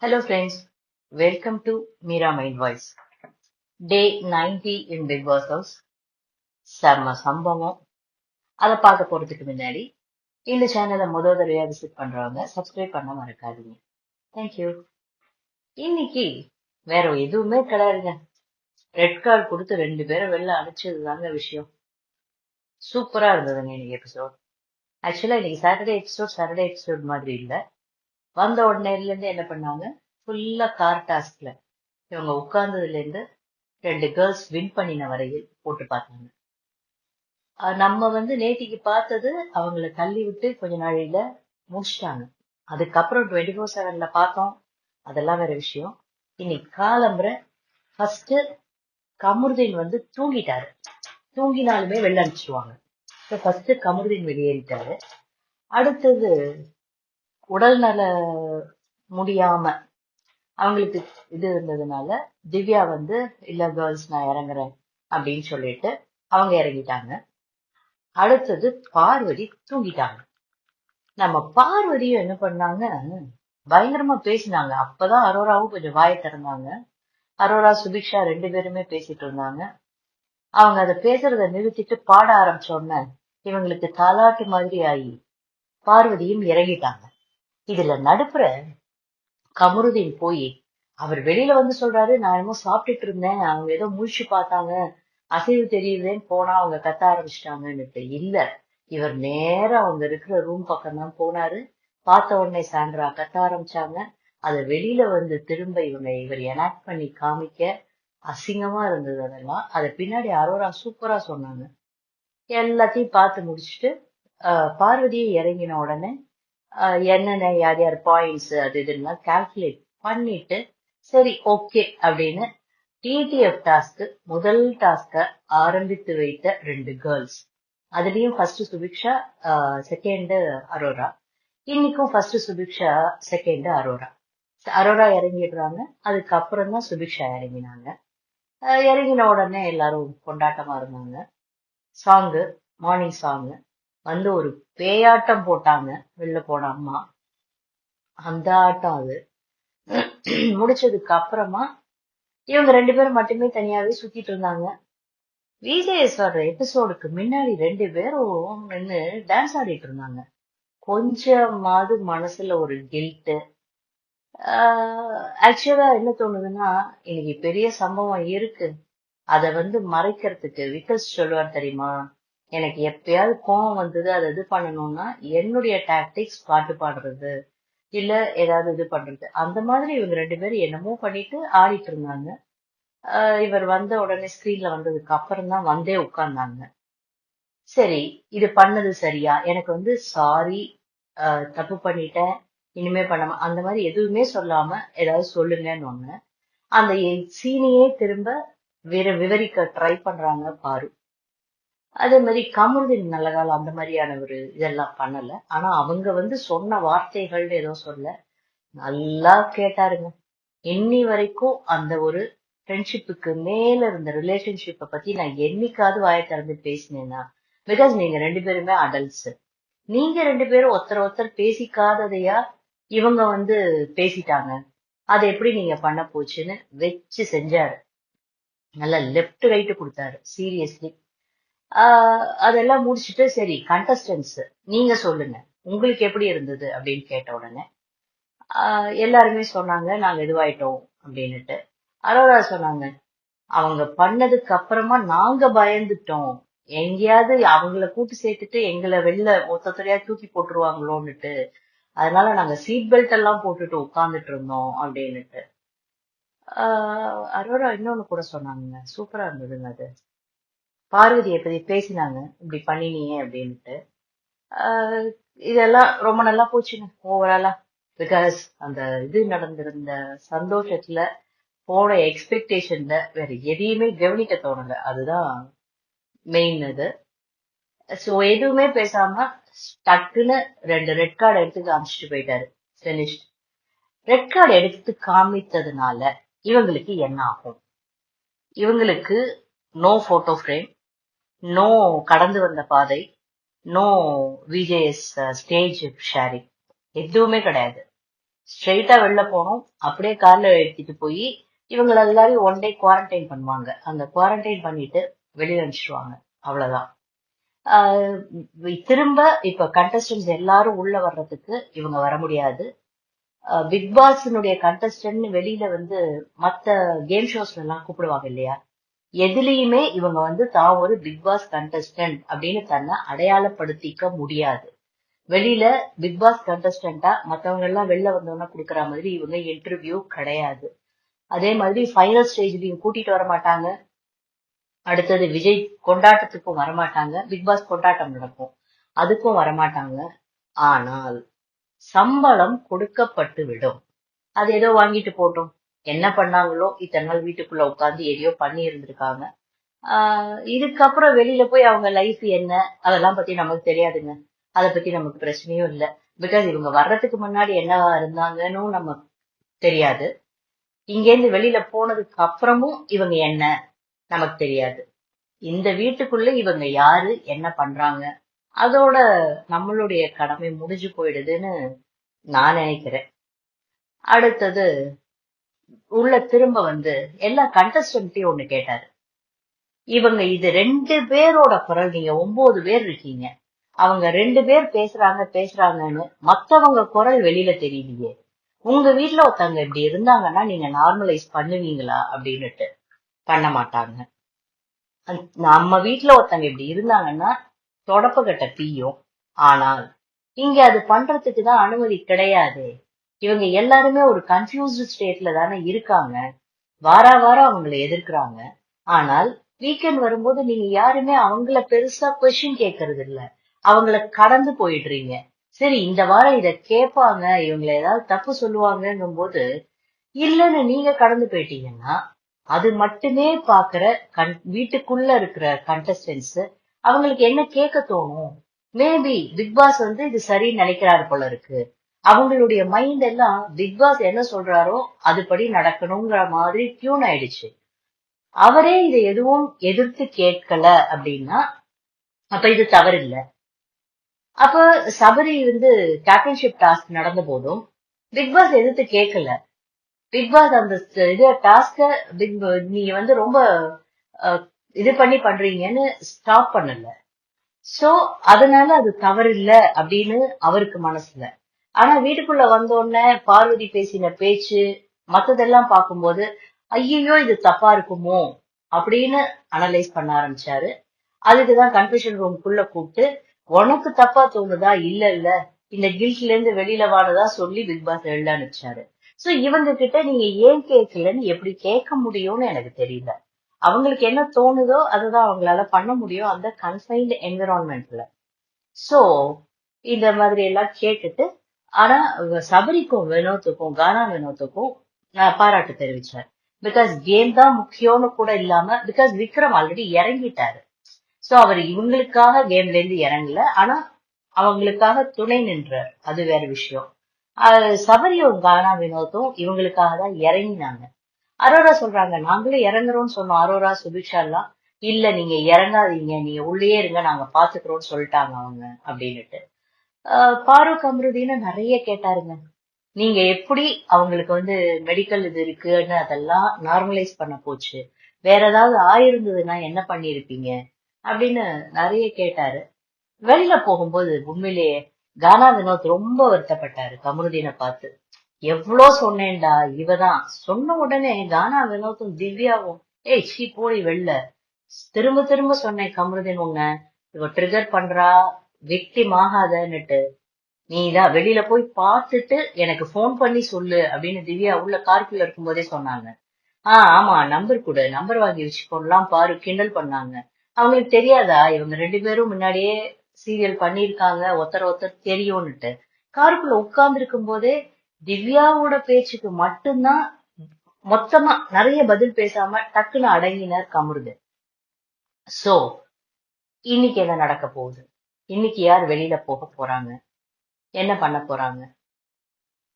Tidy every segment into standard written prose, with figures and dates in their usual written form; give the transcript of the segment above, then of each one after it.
Hello friends, welcome to Mira Mind Voice. Day 90 in Big Boss House. செம்ம சம்பவம். அதை பார்க்க போறதுக்கு முன்னாடி இந்த சேனலை முதல் தடவையா விசிட் பண்றவங்க சப்ஸ்கிரைப் பண்ண மறக்காதீங்க. தேங்க்யூ. இன்னைக்கு வேற எதுவுமே கிடையாதுங்க. ரெட் கார்டு கொடுத்து 2 பேரை வெளில அனுப்பிச்சது தாங்க விஷயம். சூப்பரா இருந்ததுங்க இன்னைக்கு எபிசோட். ஆக்சுவலா இன்னைக்கு சாட்டர்டே எபிசோட் மாதிரி இல்ல. வந்த உடனேல இருந்து என்ன பண்ணாங்க, ஃபுல்லா கார் டாஸ்க்ல இவங்க உட்கார்ந்ததுல இருந்து 2 கேர்ள்ஸ் வின் பண்ணின வரையில் போட்டு பார்த்தாங்க. நம்ம நேத்திக்கு பார்த்தது அவங்கள தள்ளி விட்டு கொஞ்ச நாளையில முடிச்சிட்டாங்க. அதுக்கப்புறம் 24/7ல பார்த்தோம், அதெல்லாம் வேற விஷயம். இன்னைக்கு காலம்புற ஃபர்ஸ்ட் கமருதீன் தூங்கிட்டாரு. தூங்கினாலுமே வெளில அனுப்பிச்சிருவாங்க. ஃபர்ஸ்ட் கமருதீன் வெளியேறிட்டாரு. அடுத்தது உடல்நல முடியாம அவங்களுக்கு இது இருந்ததுனால திவ்யா இல்ல கேர்ள்ஸ் நான் இறங்குறேன் அப்படின்னு சொல்லிட்டு அவங்க இறங்கிட்டாங்க. அடுத்தது பார்வதி தூங்கிட்டாங்க. நம்ம பார்வதியும் என்ன பண்ணாங்க, பயங்கரமா பேசினாங்க. அப்பதான் அரோராவும் கொஞ்சம் வாயை திறந்தாங்க. அரோரா சுபிக்ஷா 2 பேருமே பேசிட்டு இருந்தாங்க. அவங்க அதை பேசுறத நிறுத்திட்டு பாட ஆரம்பிச்ச உடனே இவங்களுக்கு தாலாட்டு மாதிரி ஆகி பார்வதியும் இறங்கிட்டாங்க. இதுல நடுப்புற கமருதீன் போய் அவர் வெளியில சொல்றாரு, நான் என்னமோ சாப்பிட்டுட்டு இருந்தேன், அவங்க ஏதோ முழிச்சு பார்த்தாங்க, அசைவு தெரியுதுன்னு போனா அவங்க கத்த ஆரம்பிச்சிட்டாங்கன்னுட்டு. இல்ல, இவர் நேரா அவங்க இருக்கிற ரூம் பக்கம் தான் போனாரு. பார்த்த உடனே சாண்ட்ரா கத்த ஆரம்பிச்சாங்க. அத வெளியில திரும்ப இவர் எனாக்ட் பண்ணி காமிக்க அசிங்கமா இருந்தது. அதெல்லாம் அத பின்னாடி அரோரா சூப்பரா சொன்னாங்க. எல்லாத்தையும் பார்த்து முடிச்சுட்டு பார்வதியும் இறங்கின உடனே என்னென்ன யார் யார் பாயிண்ட்ஸ் அது இதுன்னா கால்குலேட் பண்ணிட்டு சரி ஓகே அப்படின்னு டிடிஎஃப் டாஸ்க் முதல் டாஸ்க ஆரம்பித்து வைத்த 2 கேர்ள்ஸ். அதுலயும் ஃபர்ஸ்ட் சுபிக்ஷா, செகண்ட் அரோரா. இன்னைக்கும் ஃபர்ஸ்ட் சுபிக்ஷா, செகண்ட் அரோரா. அரோரா இறங்கிடுறாங்க. அதுக்கப்புறம் தான் சுபிக்ஷா இறங்கினாங்க. இறங்கின உடனே எல்லாரும் கொண்டாட்டமா இருந்தாங்க. சாங்கு, மார்னிங் சாங்கு ஒரு பேயாட்டம் போட்டாங்க வெளில போன அம்மா. அந்த ஆட்டம் அது முடிச்சதுக்கு அப்புறமா இவங்க 2 பேரும் மட்டுமே தனியாவே சுத்திட்டு இருந்தாங்க. விஜேஎஸ் வர்ற எபிசோடுக்கு முன்னாடி 2 பேரும் நின்று டான்ஸ் ஆடிட்டு இருந்தாங்க. கொஞ்சமாவது மனசுல ஒரு கில்ட். ஆக்சுவலா என்ன தோணுதுன்னா, இன்னைக்கு பெரிய சம்பவம் இருக்கு, அத மறைக்கிறதுக்கு விக்கல்ஸ் சொல்லுவார் தெரியுமா, எனக்கு எப்பயாவது கோவம் வந்தது அதை இது பண்ணணும்னா என்னுடைய டாக்டிக்ஸ் பாட்டு பாடுறது இல்ல ஏதாவது இது பண்றது. அந்த மாதிரி இவங்க 2 பேரும் என்னமோ பண்ணிட்டு ஆடிட்டு இருந்தாங்க. இவர் வந்த உடனே ஸ்கிரீன்ல வந்ததுக்கு அப்புறம் தான் வந்தே உட்கார்ந்தாங்க. சரி, இது பண்ணது சரியா, எனக்கு சாரி, தப்பு பண்ணிட்டேன், இனிமே பண்ணாம அந்த மாதிரி எதுவுமே சொல்லாம ஏதாவது சொல்லுங்கன்னு ஒண்ணு. அந்த சீனையே திரும்ப விவரிக்க ட்ரை பண்றாங்க பாரு. அதே மாதிரி கமருதீன் நல்ல காலம் அந்த மாதிரியான ஒரு இதெல்லாம் பண்ணல. ஆனா அவங்க சொன்ன வார்த்தைகள் ஏதோ சொல்ல நல்லா கேட்டாருங்க. இன்னி வரைக்கும் அந்த ஒரு ஃப்ரெண்ட்ஷிப்புக்கு மேல இருந்த ரிலேஷன்ஷிப்பை பத்தி நான் என்னைக்காவது வாயை திறந்து பேசினேன்னா, பிகாஸ் நீங்க 2 பேருமே அடல்ட்ஸ். நீங்க 2 பேரும் ஒருத்தர் பேசிக்காததையா இவங்க பேசிட்டாங்க, அதை எப்படி நீங்க பண்ண போச்சுன்னு வச்சு செஞ்சாரு. நல்லா லெப்ட் ரைட்டு கொடுத்தாரு சீரியஸ்லி. அதெல்லாம் முடிச்சுட்டு சரி கண்டஸ்டன்ஸ் நீங்க சொல்லுங்க உங்களுக்கு எப்படி இருந்தது அப்படின்னு கேட்ட உடனே எல்லாருமே சொன்னாங்க நாங்க இதுவாயிட்டோம் அப்படின்னுட்டு. அரோரா சொன்னாங்க, அவங்க பண்ணதுக்கு அப்புறமா நாங்க பயந்துட்டோம், எங்கேயாவது அவங்கள கூட்டு சேர்த்துட்டு எங்களை வெளில ஒத்தரையா தூக்கி போட்டுருவாங்களோன்னுட்டு, அதனால நாங்க சீட் பெல்ட் எல்லாம் போட்டுட்டு உட்கார்ந்துட்டு இருந்தோம் அப்படின்னுட்டு. அரோரா இன்னொன்னு கூட சொன்னாங்க, சூப்பரா இருந்ததுங்க அது. பார்வதியை பத்தி பேசினாங்க, இப்படி பண்ணினீங்க அப்படின்ட்டு. இதெல்லாம் ரொம்ப நல்லா போச்சுங்க ஓவராலா. பிகாஸ் அந்த இது நடந்திருந்த சந்தோஷத்துல போன எக்ஸ்பெக்டேஷன்ல வேற எதையுமே கவனிக்க தோணல. அதுதான் மெயின் இது. சோ எதுவுமே பேசாம டக்குன்னு 2 ரெட் கார்டு எடுத்து காமிச்சிட்டு போயிட்டாரு. பினிஷ்ட். ரெட் கார்டு எடுத்து காமித்ததுனால இவங்களுக்கு என்ன ஆகும்? இவங்களுக்கு நோ போட்டோ ஃப்ரேம், நோ கடந்து வந்த பாதை, நோ விஜேஎஸ் ஸ்டேஜ் ஷேரிங், எதுவுமே கிடையாது. ஸ்ட்ரெயிட்டா வெளில போனோம். அப்படியே கார்ல எடுத்துட்டு போய் இவங்கள எல்லாரையும் ஒன் டே குவாரண்டைன் பண்ணுவாங்க. அந்த குவாரண்டைன் பண்ணிட்டு வெளியில அனுப்பிச்சிடுவாங்க. அவ்வளவுதான். திரும்ப இப்ப கண்டஸ்டன்ஸ் எல்லாரும் உள்ள வர்றதுக்கு இவங்க வர முடியாது. பிக் பாஸ்னுடைய கண்டஸ்டன்ட் வெளியில வந்து மத்த கேம் ஷோஸ்ல எல்லாம் கூப்பிடுவாங்க இல்லையா, எதுலயுமே இவங்க வந்து தான் ஒரு பிக் பாஸ் கண்டஸ்டன்ட் அப்படின்னு தன்னை அடையாளப்படுத்திக்க முடியாது. வெளியில பிக் பாஸ் கண்டஸ்டன்டா மத்தவங்க எல்லாம் வெளில வந்தோம்னா குடுக்கற மாதிரி இவங்க இன்டர்வியூ கிடையாது. அதே மாதிரி ஃபைனல் ஸ்டேஜ்லயும் கூட்டிட்டு வர மாட்டாங்க. அடுத்தது விஜய் கொண்டாட்டத்துக்கும் வரமாட்டாங்க. பிக் பாஸ் கொண்டாட்டம் நடக்கும், அதுக்கும் வரமாட்டாங்க. ஆனால் சம்பளம் கொடுக்கப்பட்டு விடும். அது ஏதோ வாங்கிட்டு போட்டோம். என்ன பண்ணாங்களோ இத்தனை நாள் வீட்டுக்குள்ள உட்கார்ந்து எதையோ பண்ணி இருந்திருக்காங்க. இதுக்கப்புறம் வெளியில போய் அவங்க லைஃப் என்ன அதெல்லாம் பத்தி நமக்கு தெரியாதுங்க. அதை பத்தி நமக்கு பிரச்சனையும் இல்லை. பிகாஸ் இவங்க வர்றதுக்கு முன்னாடி என்னவா இருந்தாங்கன்னு நமக்கு தெரியாது. இங்கேருந்து வெளியில போனதுக்கு அப்புறமும் இவங்க என்ன நமக்கு தெரியாது. இந்த வீட்டுக்குள்ள இவங்க யாரு என்ன பண்றாங்க அதோட நம்மளுடைய கடமை முடிஞ்சு போயிடுதுன்னு நான் நினைக்கிறேன். அடுத்தது உள்ள திரும்ப வந்து எல்லா கண்டஸ்டன்ட்டையும் ஒண்ணு கேட்டாரு. இவங்க இது 2 பேரோட குரல், நீங்க 9 பேர் இருக்கீங்க, அவங்க 2 பேர் பேசுறாங்கன்னு மத்தவங்க குரல் வெளியில தெரியலையே, உங்க வீட்டுல ஒருத்தவங்க இப்படி இருந்தாங்கன்னா நீங்க நார்மலைஸ் பண்ணுவீங்களா அப்படின்னுட்டு. பண்ண மாட்டாங்க. நம்ம வீட்டுல ஒருத்தவங்க இப்படி இருந்தாங்கன்னா தொடப்பக்கட்ட பீயும். ஆனால் இங்க அது பண்றதுக்கு தான் அனுமதி கிடையாது. இவங்க எல்லாருமே ஒரு கன்ஃபியூஸ்டு ஸ்டேட்ல தானே இருக்காங்க. வாரம் அவங்களை எதிர்க்கிறாங்க. ஆனால் வீக்கெண்ட் வரும்போது நீங்க யாருமே அவங்கள பெருசா கொஸ்டின் கேட்கறது இல்ல. அவங்கள கடந்து போயிடுறீங்க. சரி, இந்த வாரம் இத கேட்பாங்க, இவங்களை ஏதாவது தப்பு சொல்லுவாங்கங்கும் போது இல்லன்னு நீங்க கடந்து போயிட்டீங்கன்னா அது மட்டுமே பாக்குற வீட்டுக்குள்ள இருக்கிற கண்டஸ்டன்ஸ் அவங்களுக்கு என்ன கேட்க தோணும்? மேபி பிக் பாஸ் வந்து இது சரின்னு நினைக்கிறாரு போல இருக்கு. அவங்களுடைய மைண்ட் எல்லாம் பிக் பாஸ் என்ன சொல்றாரோ அதுபடி நடக்கணுங்கிற மாதிரி டியூன் ஆயிடுச்சு. அவரே இதை எதுவும் எதிர்த்து கேட்கல அப்படின்னா அப்ப இது தவறு இல்ல. அப்ப சபரி வந்து கேப்டன்ஷிப் டாஸ்க் நடந்த போதும் பிக் பாஸ் எதிர்த்து கேட்கல. பிக் பாஸ் அந்த இது டாஸ்க நீங்க வந்து ரொம்ப இது பண்ணி பண்றீங்கன்னு ஸ்டாப் பண்ணல. சோ அதனால அது தவறு இல்ல அப்படின்னு அவருக்கு மனசுல. ஆனா வீட்டுக்குள்ள வந்தோடனே பார்வதி பேசின பேச்சு மத்ததெல்லாம் பார்க்கும்போது ஐயோ இது தப்பா இருக்குமோ அப்படின்னு அனலைஸ் பண்ண ஆரம்பிச்சாரு. அதுக்குதான் கன்ஃபெஷன் ரூம்குள்ள கூப்பிட்டு உனக்கு தப்பா தோணுதா, இல்ல இந்த கில்ட்ல இருந்து வெளியில வானதா சொல்லி பிக் பாஸ் வெளில அனுப்பிச்சாரு. சோ இவங்க கிட்ட நீங்க ஏன் கேட்கலன்னு எப்படி கேட்க முடியும்னு எனக்கு தெரியல. அவங்களுக்கு என்ன தோணுதோ அதுதான் அவங்களால பண்ண முடியும் அந்த கன்ஃபைன்டு என்விரான்மெண்ட்ல. சோ இந்த மாதிரி எல்லாம் கேட்டுட்டு, ஆனா சபரிக்கும் வினோத்துக்கும் கானா வினோத்துக்கும் நான் பாராட்டு தெரிவிச்சேன். பிகாஸ் கேம் தான் முக்கியம்னு கூட இல்லாம, பிகாஸ் விக்ரம் ஆல்ரெடி இறங்கிட்டாரு. சோ அவர் இவங்களுக்காக கேம்ல இருந்து இறங்கல, ஆனா அவங்களுக்காக துணை நின்றார். அது வேற விஷயம். சபரியும் கானா வினோத்தும் இவங்களுக்காக தான் இறங்கினாங்க. அரோரா சொல்றாங்க நாங்களும் இறங்குறோம்னு சொன்னோம். அரோரா சுபிக்ஷா எல்லாம் இல்ல நீங்க இறங்காதீங்க, நீங்க உள்ளே இருங்க, நாங்க பாத்துக்கிறோம்னு சொல்லிட்டாங்க அவங்க அப்படின்னுட்டு. பாரூக் அம்ருதீன்னு நிறைய கேட்டாருங்க. நீங்க எப்படி அவங்களுக்கு வந்து மெடிக்கல் இது இருக்குன்னு அதெல்லாம் நார்மலைஸ் பண்ண போச்சு, வேற ஏதாவது ஆயிருந்ததுன்னா என்ன பண்ணிருப்பீங்க அப்படின்னு நிறைய கேட்டாரு. வெளியில போகும்போது உண்மையிலேயே கானா வினோத் ரொம்ப வருத்தப்பட்டாரு கமருதீனை பார்த்து. எவ்வளோ சொன்னேன்டா, இவதான் சொன்ன உடனே கானா வினோத்தும் திவ்யாவும் ஏய் சீ போடி வெளில, திரும்ப திரும்ப சொன்னேன் கமருதீன் உன்ன இவ ட்ரிகர் பண்றா, விக்டிம் ஆகாதன்னுட்டு. நீதான் வெளியில போய் பார்த்துட்டு எனக்கு போன் பண்ணி சொல்லு அப்படின்னு திவ்யா உள்ள கார்க்குள்ள இருக்கும் போதே சொன்னாங்க. ஆமா நம்பர் கொடு, நம்பர் வாங்கி வச்சுக்கோலாம் பாரு கிண்டல் பண்ணாங்க. அவங்களுக்கு தெரியாதா இவங்க 2 பேரும் முன்னாடியே சீரியல் பண்ணிருக்காங்க, ஒருத்தர் தெரியும்னுட்டு. காருக்குள்ள உட்கார்ந்து இருக்கும் போதே திவ்யாவோட பேச்சுக்கு மட்டும்தான் மொத்தமா நிறைய பதில் பேசாம டக்குன்னு அடங்கினார் கமருது. சோ இன்னைக்கு என்ன நடக்க போகுது? இன்னைக்கு யார் வெளியில போக போறாங்க, என்ன பண்ண போறாங்க,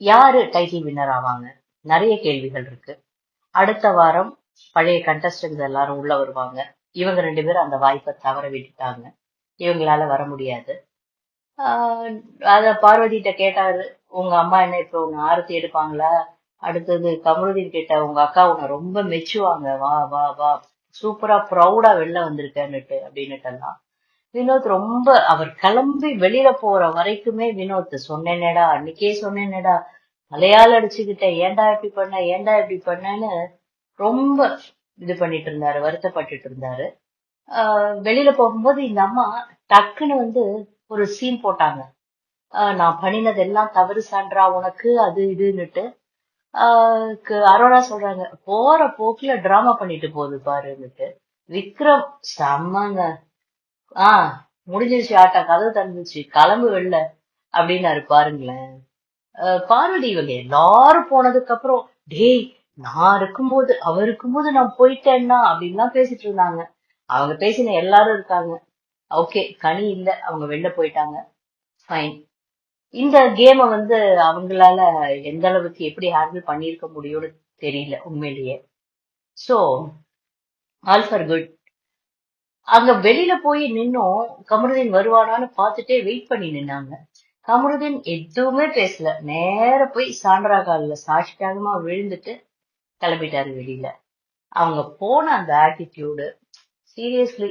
யாரு டைட்டில் வின்னர் ஆவாங்க, நிறைய கேள்விகள் இருக்கு. அடுத்த வாரம் பழைய கண்டஸ்டன்ஸ் எல்லாரும் உள்ள வருவாங்க. இவங்க 2 பேரும் அந்த வாய்ப்பை தவற விட்டுட்டாங்க. இவங்களால வர முடியாது. அத பார்வதிட்ட கேட்டாரு, உங்க அம்மா என்ன இப்ப உன்னை ஆரத்தி எடுப்பாங்களா? அடுத்தது கமருதீன் கிட்ட உங்க அக்கா உன்னை ரொம்ப மெச்சுவாங்க, வா வா வா, சூப்பரா ப்ரௌடா வெளில வந்திருக்கன்னுட்டு அப்படின்னுட்டெல்லாம். வினோத் ரொம்ப அவர் கிளம்பி வெளியில போற வரைக்குமே வினோத் சொன்னேனேடா, அன்னைக்கே சொன்னேனேடா, தலையால் அடிச்சுக்கிட்டேன், ஏன்டா இப்படி பண்ண, ஏன்டா இப்படி பண்ணேன்னு ரொம்ப இது பண்ணிட்டு இருந்தாரு, வருத்தப்பட்டுட்டு இருந்தாரு. வெளியில போகும்போது இந்த அம்மா டக்குன்னு வந்து ஒரு சீன் போட்டாங்க. நான் பண்ணினதெல்லாம் தவறு சான்றா உனக்கு, அது இதுன்னுட்டு. அரோரா சொல்றாங்க, போற போக்குல டிராமா பண்ணிட்டு போகுது பாருன்னுட்டு. விக்ரம் செம்மங்க. ஆஹ் முடிஞ்சிருச்சு ஆட்டா, கதவு திறந்துச்சு, கிளம்பு வெளில அப்படின்னாரு பாருங்களேன். பார்வதி இவங்க எல்லாரும் போனதுக்கு அப்புறம், டேய் நான் இருக்கும்போது அவர் இருக்கும்போது நான் போயிட்டேன்னா அப்படின்லாம் பேசிட்டு இருந்தாங்க. அவங்க பேசின எல்லாரும் இருக்காங்க. ஓகே, கனி இல்ல, அவங்க வெளில போயிட்டாங்க. ஃபைன். இந்த கேமை வந்து அவங்களால எந்த அளவுக்கு எப்படி ஹேண்டில் பண்ணியிருக்க முடியும்னு தெரியல உண்மையிலேயே. So all for good. அங்க வெளியில போய் நின்னோம், கமருதீன் வருவானான்னு பார்த்துட்டே வெயிட் பண்ணி நின்னாங்க. கமருதீன் எதுவுமே பேசல, நேர போய் சாண்ட்ரா கால்ல சாஷ்டாகமா விழுந்துட்டு கிளம்பிட்டாரு வெளியில. அவங்க போன அந்த ஆட்டிடியூடு, சீரியஸ்லி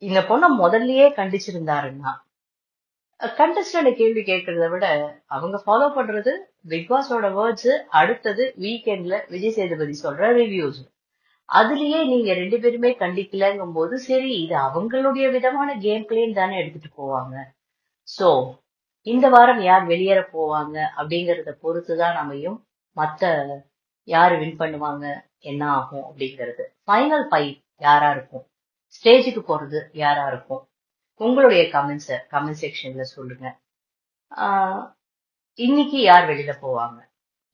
இந்த பொண்ணை முதல்லயே கண்டிச்சிருந்தாருன்னா, கண்டஸ்டன்ட் கேள்வி கேட்கறத விட அவங்க ஃபாலோ பண்றது பிக் பாஸோட வேர்ட்ஸ், அடுத்தது வீக்கெண்ட்ல விஜய் சேதுபதி சொல்ற ரிவ்யூஸ். அதுலயே நீங்க 2 பேருமே கண்டிக்கலங்கும் போது, சரி இது அவங்களுடைய விதமான கேம் பிளேன் தானே எடுத்துட்டு போவாங்க. சோ இந்த வாரம் யார் வெளியேற போவாங்க அப்படிங்கறத பொறுத்துதான் நம்மையும் மத்த யாரு வின் பண்ணுவாங்க, என்ன ஆகும் அப்படிங்கிறது. ஃபைனல் 5 யாரா இருக்கும், ஸ்டேஜுக்கு போறது யாரா இருக்கும், உங்களுடைய கமெண்ட் செக்ஷன்ல சொல்லுங்க. இன்னைக்கு யார் வெளியில போவாங்க,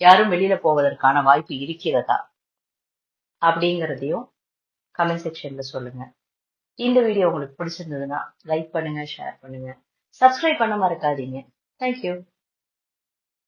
யாரும் வெளியில போவதற்கான வாய்ப்பு இருக்கிறதா அப்படிங்கறதையும் கமெண்ட் செக்ஷன்ல சொல்லுங்க. இந்த வீடியோ உங்களுக்கு பிடிச்சிருந்ததுன்னா லைக் பண்ணுங்க, ஷேர் பண்ணுங்க, சப்ஸ்கிரைப் பண்ண மறக்காதீங்க. தேங்க்யூ.